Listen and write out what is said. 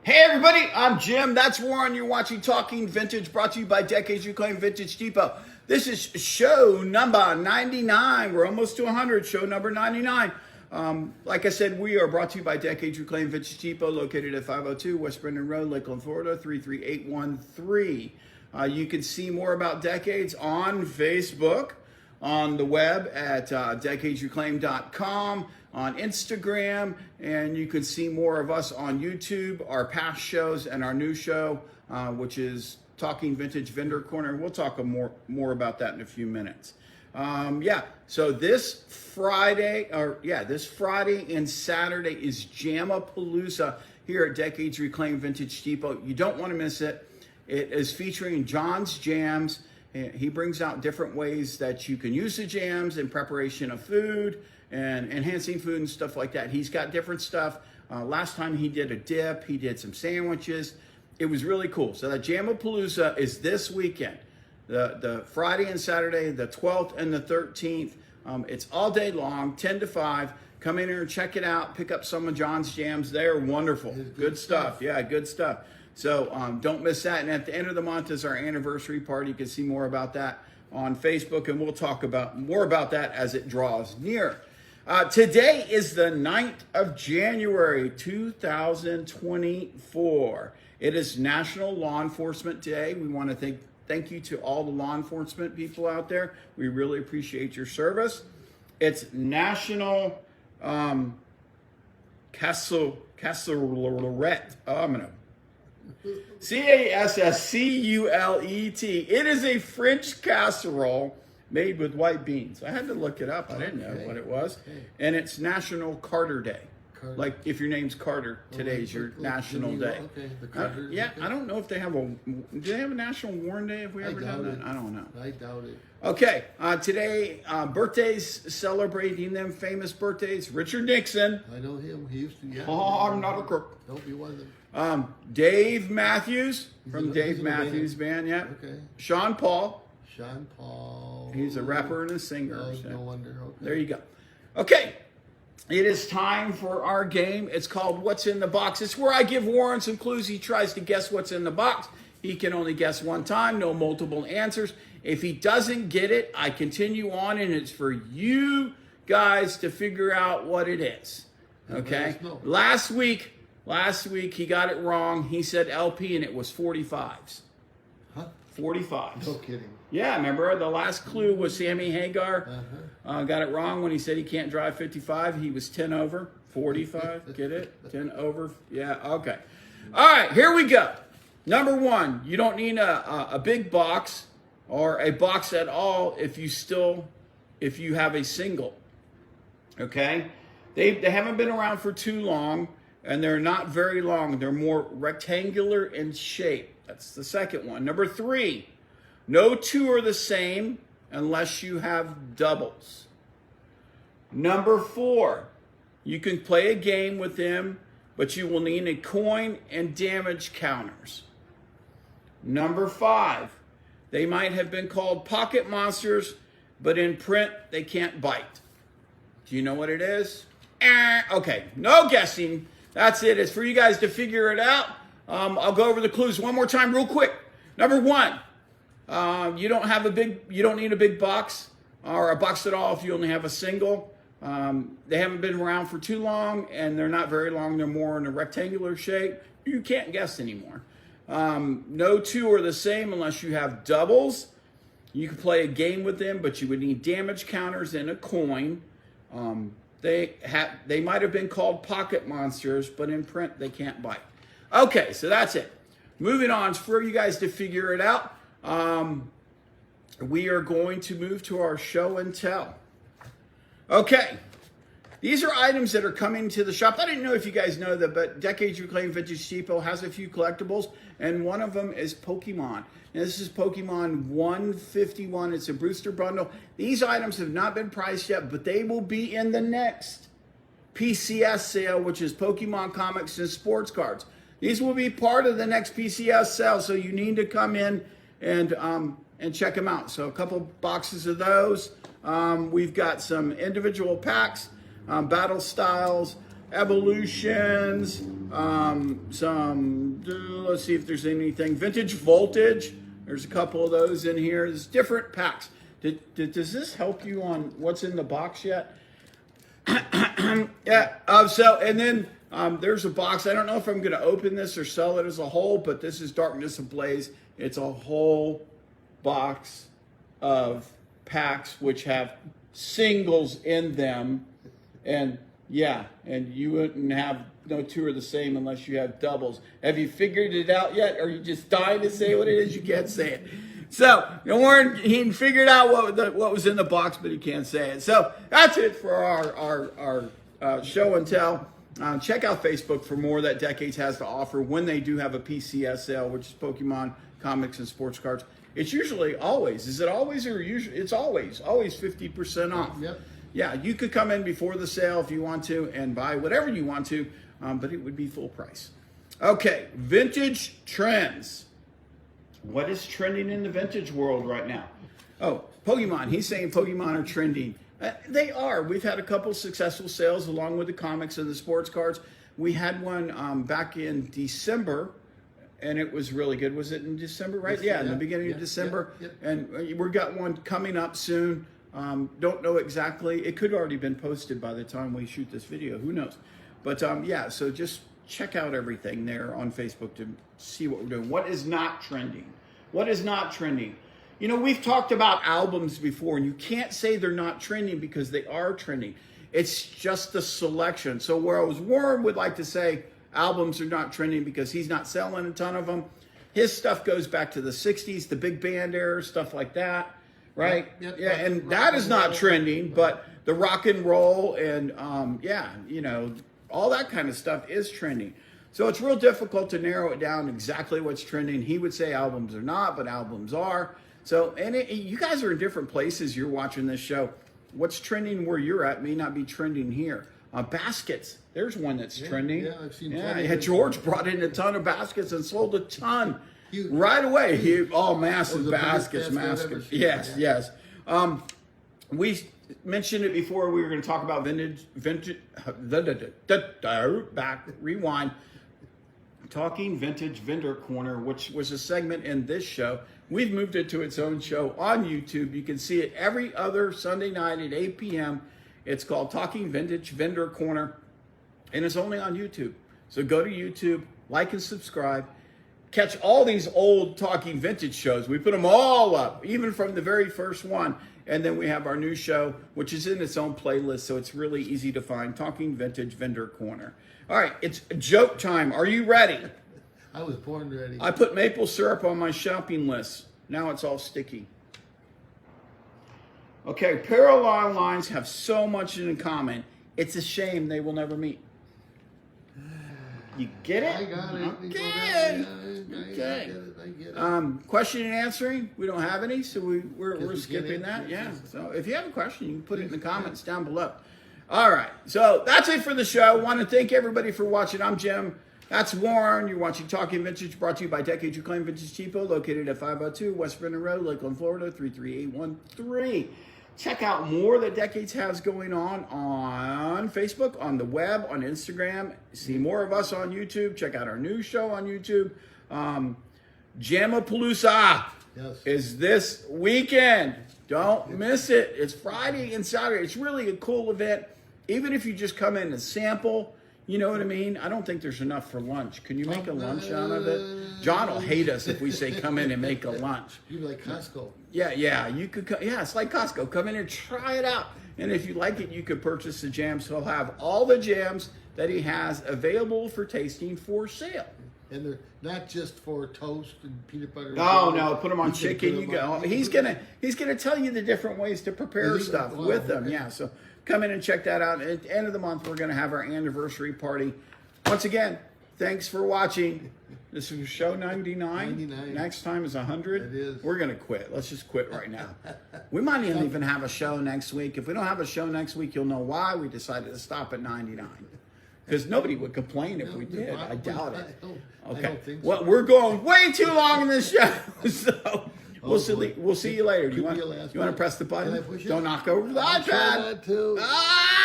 Hey everybody, I'm Jim. That's Warren. You're watching Talking Vintage, brought to you by Decades Reclaimed Vintage Depot. This is show number 99. We're almost to 100, show number 99. Like I said, we are brought to you by Decades Reclaimed Vintage Depot, located at 502 West Brendan Road, Lakeland, Florida, 33813. You can see more about Decades on Facebook, on the web at decadesreclaimed.com, on Instagram, and you can see more of us on YouTube, our past shows, and our new show, which is Talking Vintage Vendor Corner. We'll talk more about that in a few minutes. So this Friday and Saturday is Jamapalooza here at Decades Reclaimed Vintage Depot. You don't want to miss it. It is featuring John's Jams. He brings out different ways that you can use the jams in preparation of food and enhancing food and stuff like that. He's got different stuff. Last time he did a dip, he did some sandwiches. It was really cool. So the Jamapalooza is this weekend, the Friday and Saturday, the 12th and the 13th. It's all day long, 10 to 5. Come in here and check it out. Pick up some of John's jams. They're wonderful. Good stuff. Yeah, good stuff. So don't miss that. And at the end of the month is our anniversary party. You can see more about that on Facebook, and we'll talk more about that as it draws near. Today is the 9th of January, 2024. It is National Law Enforcement Day. We want to thank you to all the law enforcement people out there. We really appreciate your service. It's National Cassolette. I'm going to Cassulet. It is a French casserole made with white beans. I had to look it up. I didn't know what it was. Okay. And it's National Carter Day. Carter. Like if your name's Carter, today's your national day. Okay, the Carter. I don't know if they have do they have a National Warren Day? Have we ever done that? I don't know. I doubt it. Okay, today, birthdays, celebrating them, famous birthdays. Richard Nixon. I know him. He used to, yeah. Oh, I'm not a crook. Don't be one of them. Dave Matthews from Dave Matthews Band, yeah. Okay. Sean Paul. He's a rapper and a singer. Oh, so. No wonder. Okay. There you go. Okay, it is time for our game. It's called What's in the Box. It's where I give Warren some clues. He tries to guess what's in the box. He can only guess one time, no multiple answers. If he doesn't get it, I continue on, and it's for you guys to figure out what it is. Okay? Last week he got it wrong. He said LP, and it was 45s. Huh? 45s. No kidding. Yeah, remember the last clue was Sammy Hagar. Got it wrong when he said he can't drive 55. He was 10 over. 45. Get it? 10 over. Yeah, okay. All right, here we go. Number one, you don't need a big box or a box at all if you have a single. Okay? They haven't been around for too long, and they're not very long. They're more rectangular in shape. That's the second one. Number three, no two are the same unless you have doubles. Number four, you can play a game with them, but you will need a coin and damage counters. Number five, they might have been called pocket monsters, but in print, they can't bite. Do you know what it is? Okay, no guessing. That's it. It's for you guys to figure it out. I'll go over the clues one more time real quick. Number one, you don't need a big box or a box at all if you only have a single. They haven't been around for too long, and they're not very long. They're more in a rectangular shape. You can't guess anymore. No two are the same unless you have doubles. You can play a game with them, but you would need damage counters and a coin. They might have been called pocket monsters, but in print they can't bite. Okay, so that's it. Moving on, it's for you guys to figure it out. We are going to move to our show and tell. Okay, these are items that are coming to the shop. I didn't know if you guys know that, but Decades Reclaimed Vintage Depot has a few collectibles, and one of them is Pokemon. And this is Pokemon 151. It's a booster bundle. These items have not been priced yet, but they will be in the next PCS sale, which is Pokemon Comics and Sports Cards. These will be part of the next PCS sale, so you need to come in and check them out. So a couple boxes of those. We've got some individual packs, battle styles, Evolutions, let's see if there's anything. Vintage Voltage. There's a couple of those in here. There's different packs. Does this help you on what's in the box yet? Yeah. And then there's a box. I don't know if I'm going to open this or sell it as a whole, but this is Darkness Ablaze. It's a whole box of packs which have singles in them, and yeah, and you wouldn't have no two are the same unless you have doubles. Have you figured it out yet, or are you just dying to say what it is? You can't say it. So Warren, he figured out what was in the box, but he can't say it. So that's it for our show and tell. Check out Facebook for more that Decades has to offer when they do have a PCS sale, which is Pokemon Comics and Sports Cards. It's usually always. Is it always or usually? It's always 50% off. Yep. Yeah, you could come in before the sale if you want to and buy whatever you want to, but it would be full price. Okay, vintage trends. What is trending in the vintage world right now? Oh, Pokemon. He's saying Pokemon are trending. They are. We've had a couple successful sales along with the comics and the sports cards. We had one back in December, and it was really good. Was it in December, right? Yeah, in the beginning of December. Yep. And we've got one coming up soon. Don't know exactly. It could already been posted by the time we shoot this video. Who knows? But yeah, so just check out everything there on Facebook to see what we're doing. What is not trending? What is not trending? You know, we've talked about albums before, and you can't say they're not trending because they are trending. It's just the selection. So whereas Warren would like to say albums are not trending because he's not selling a ton of them, his stuff goes back to the 60s, the big band era, stuff like that, right? Yep, yeah, and that is not trending, but the rock and roll and, yeah, you know, all that kind of stuff is trending. So it's real difficult to narrow it down exactly what's trending. He would say albums are not, but albums are. So, and you guys are in different places. You're watching this show. What's trending where you're at may not be trending here. Baskets. There's one that's trending. Yeah, I've seen. Yeah, George brought in a ton of baskets and sold a ton Huge. right away. Massive the biggest baskets, basket I've massive. ever seen. Yes, Yeah. yes. We mentioned it before. We were going to talk about vintage. Rewind. Talking Vintage Vendor Corner, which was a segment in this show. We've moved it to its own show on YouTube. You can see it every other Sunday night at 8 p.m. It's called Talking Vintage Vendor Corner, and it's only on YouTube. So go to YouTube, like and subscribe. Catch all these old Talking Vintage shows. We put them all up, even from the very first one. And then we have our new show, which is in its own playlist, so it's really easy to find. Talking Vintage Vendor Corner. All right, it's joke time. Are you ready? I was born ready. I put maple syrup on my shopping list. Now it's all sticky. Okay, parallel lines have so much in common. It's a shame they will never meet. You get it? I got it. Okay. Okay. I get it. Question and answering. We don't have any, so we're we get skipping it. that. Yeah. So if you have a question, you can put it in the comments down below. All right. So that's it for the show. Want to thank everybody for watching. I'm Jim. That's Warren. You're watching Talking Vintage, brought to you by Decades Reclaimed Vintage Depot, located at 502 West Brennan Road, Lakeland, Florida, 33813. Check out more that Decades has going on Facebook, on the web, on Instagram. See more of us on YouTube. Check out our new show on YouTube. Jamapalooza Yes. is this weekend. Don't miss it. It's Friday and Saturday. It's really a cool event. Even if you just come in and sample, you know what I mean? I don't think there's enough for lunch. Can you make a lunch out of it? John will hate us if we say come in and make a lunch. You'd be like Costco. Yeah, you could. Yeah, it's like Costco. Come in and try it out, and if you like it, you could purchase the jams. He'll have all the jams that he has available for tasting for sale. And they're not just for toast and peanut butter. Oh no, put them on You can chicken. put You 'em go. on- He's gonna tell you the different ways to prepare Is he? stuff Wow, with them. okay. Yeah, so come in and check that out. At the end of the month, we're gonna have our anniversary party. Once again, thanks for watching. This is show 99. 99. Next time is 100. It is. We're gonna quit. Let's just quit right now. We might not even have a show next week. If we don't have a show next week, you'll know why we decided to stop at 99. Because nobody would complain if we did. I doubt it. I Okay. don't think so. Well, we're going way too long in this show, so we'll see you later. Do you Could want be a last to one. press the button? Can I push it? Don't knock over the I'll try iPad. that too. Ah!